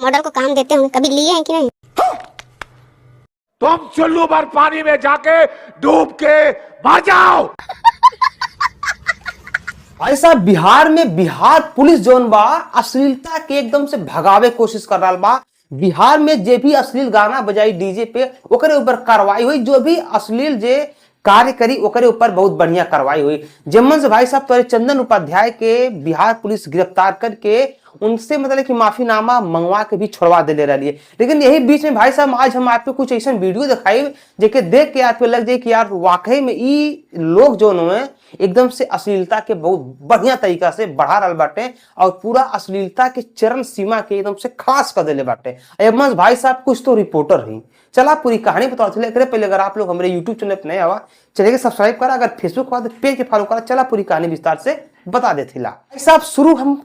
Model को काम देते होंगे, कभी लिए हैं कि नहीं? तुम चुल्लू भर पानी में जाके डूब के मर जाओ। भाई साहब बिहार में बिहार पुलिस जोन बा अश्लीलता के एकदम से भगावे कोशिश कर रहा बा। बिहार में जे भी अश्लील गाना बजाई डीजे पे ओकरे ऊपर कार्रवाई हुई। जो भी अश्लील जे कार्य करी ओकरे ऊपर बहुत बढ़िया कार्रवाई हुई। जमन से भाई साहब तोरे चंदन उपाध्याय के बिहार पुलिस गिरफ्तार करके उनसे मतलब कि माफीनामा मंगवा के भी छोड़वा दे रही है। लेकिन यही बीच में भाई साहब आज हम आपको कुछ ऐसा वीडियो दिखाई जेके देख के आपको लग जाए कि यार वाकई में ये लोग जो है एकदम से अश्लीलता के बहुत बढ़िया तरीका से बढ़ा रहा बाटे और पूरा अश्लीलता के चरम सीमा के एकदम से खास कर दिले बाटे। एमस भाई साहब कुछ तो रिपोर्टर ही चला पूरी कहानी बताओ। चले पहले अगर आप लोग हमारे यूट्यूब चैनल पर नए आवा चलेगा सब्सक्राइब करा, अगर फेसबुक पर पेज के फॉलो करा। चला पूरी कहानी विस्तार से बता दे थिला। भाई साहब शुरू हम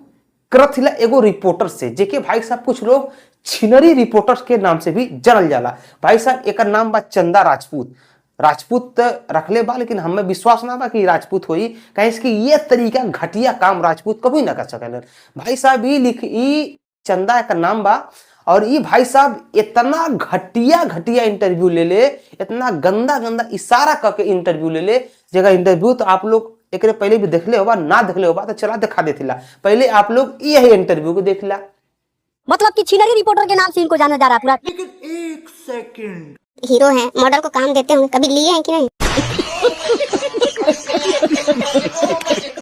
करत थिला एगो रिपोर्टर से जेके भाई साहब कुछ लोग छिनरी रिपोर्टर के नाम से भी जानल जाला। भाई साहब एक नाम बा चंदा राजपूत। राजपूत रखले बा लेकिन हमें विश्वास ना बा कि राजपूत होई, कहीं इसकी ये तरीका घटिया काम राजपूत कभी ना कर सकेलन। भाई साहब ई चंदा का नाम बा और ये भाई साहब इतना घटिया घटिया इंटरव्यू ले ले, इतना गंदा गंदा इशारा करके इंटरव्यू ले ले जगह इंटरव्यू तो आप लोग एक पहले भी देखले होगा, ना देखले होगा तो चला दिखा देथिला। पहले आप लोग यही इंटरव्यू को देख ला। मतलब कि छिनरी रिपोर्टर के नाम से इनको जाना जा रहा पूरा। लेकिन एक सेकंड, हीरो हैं, मॉडल को काम देते होंगे, कभी लिए हैं कि नहीं?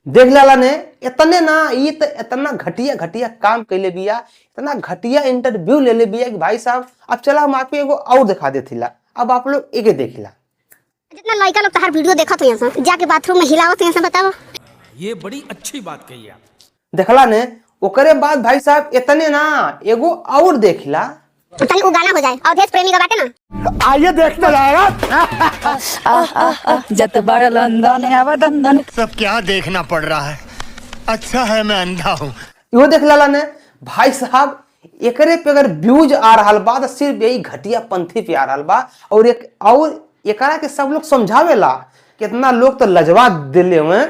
देख लाला ने इतने ना ये तो इतना घटिया घटिया काम कैले बिया, इतना घटिया इंटरव्यू ले ले बिया कि भाई साहब अब चला हम आपको एगो और दिखा देथिला। अब आप लोग एके देखिला। जितना लड़का लोग हर वीडियो देखा तो यहाँ जाके बाथरूम में हिलावत यहाँ बताओ। ये बड़ी अच्छी बात कही आप। देखला ने ओकरे बाद भाई साहब इतने ना एगो और देखला। ताकि वो गाना हो जाए अवधेश प्रेमी का बाटे ना। आइए देखते जाएगा। जत बड़ लंदन आवादन सब क्या देखना पड़ रहा है। अच्छा है मैं अंधा हूँ। यो देख लाला ने भाई साहब एकरे पे अगर व्यूज आ रहा बा तो सिर्फ यही घटिया पंथी पे आ रहा बा और एकरा के सब लोग समझावेला। कितना लोग तो लजवा दिले हुए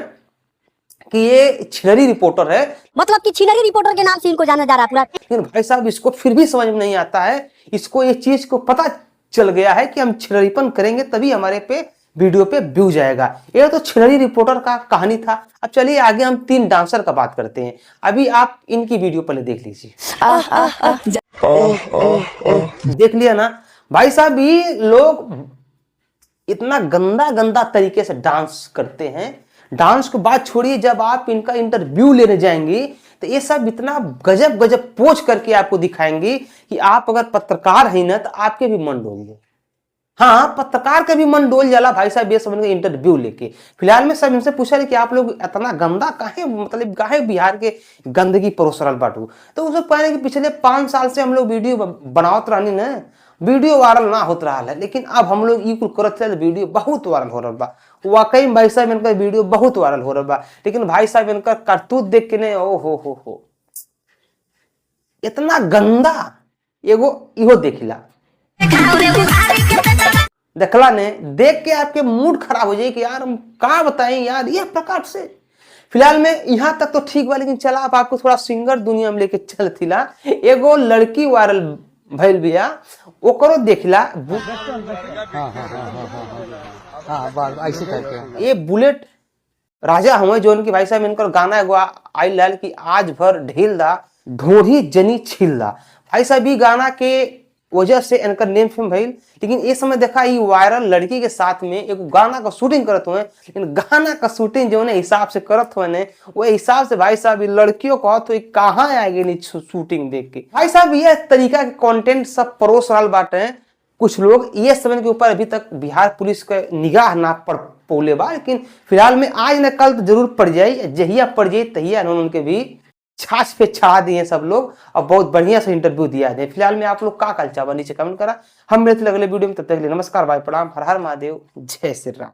कि ये छिनरी रिपोर्टर है। मतलब कि छिनरी रिपोर्टर के नाम से इनको जाना जा रहा पूरा। लेकिन भाई साहब इसको फिर भी समझ में नहीं आता है। इसको ये चीज को पता चल गया है कि हम छिनरीपन करेंगे तभी हमारे पे वीडियो पे व्यू जाएगा। ये तो छिनरी रिपोर्टर का कहानी था। अब चलिए आगे हम 3 डांसर का बात करते हैं। अभी आप इनकी वीडियो पहले देख लीजिए। देख लिया ना भाई साहब, ये लोग इतना गंदा गंदा तरीके से डांस करते हैं। डांस को बात छोड़िए, जब आप इनका इंटरव्यू लेने जाएंगे तो ये सब इतना गजब गजब पोच करके आपको दिखाएंगे कि आप अगर पत्रकार हैं ना तो आपके भी मन डोल जाए। हाँ, पत्रकार का भी मन डोल जाला भाई साहब ये समझ के इंटरव्यू लेके। फिलहाल में सब इनसे पूछा कि आप लोग इतना गंदा काहे, मतलब काहे बिहार के गंदगी परोस रहा बाटू। तो उसे कहने कि पिछले 5 साल से हम लोग वीडियो बनावत रहनी ना, वीडियो वायरल ना होत रहा है, लेकिन अब हम लोग ई कुल करत है वीडियो बहुत वायरल हो रहा बा। वाकई में भाई साहब इनका वीडियो बहुत वायरल हो रहा बा। लेकिन भाई साहब इनका करतूत देख के नहीं, ओ हो इतना गंदा एगो इहो देखिला। देखला ने देख के आपके मूड खराब हो जाए कि यार हम क्या बताएं यार ये प्रकार से। फिलहाल में यहाँ तक तो ठीक बा, लेकिन चला अब आपको थोड़ा सिंगर दुनिया में लेके चल थिला। एगो लड़की वायरल भइल बिया, ओकरो देखला। ऐसे करके ये बुलेट राजा हमें जो उनकी भाई साहब इनकर गाना एगो आई लाल की आज भर ढील दा ढोढ़ी जनी छील दा। भाई साहब ये गाना के वजह से इनकर नेम फेम भइल। लेकिन ये समय देखा ये वायरल लड़की के साथ में एक गाना का शूटिंग करत हुए, लेकिन गाना का शूटिंग जो हिसाब से करत हुए ने वो हिसाब से भाई साहब लड़कियों को तो कहाँ आएगी शूटिंग देख के। भाई साहब ये तरीका के कंटेंट सब परोस रहा बाटे। कुछ लोग ये समय के ऊपर अभी तक बिहार पुलिस के निगाह ना पड़ पौले बा, लेकिन फिलहाल में आज न कल तो जरूर पड़ जाये। जहिया पड़ जाये तहिया उनके भी छाछ पे छा दिए सब लोग और बहुत बढ़िया से इंटरव्यू दिया है। फिलहाल में आप लोग का चाहवा नीचे कमेंट करा। हम मिलते अगले वीडियो में, तब तक के लिए नमस्कार, भाई प्रणाम, हर हर महादेव, जय श्री राम।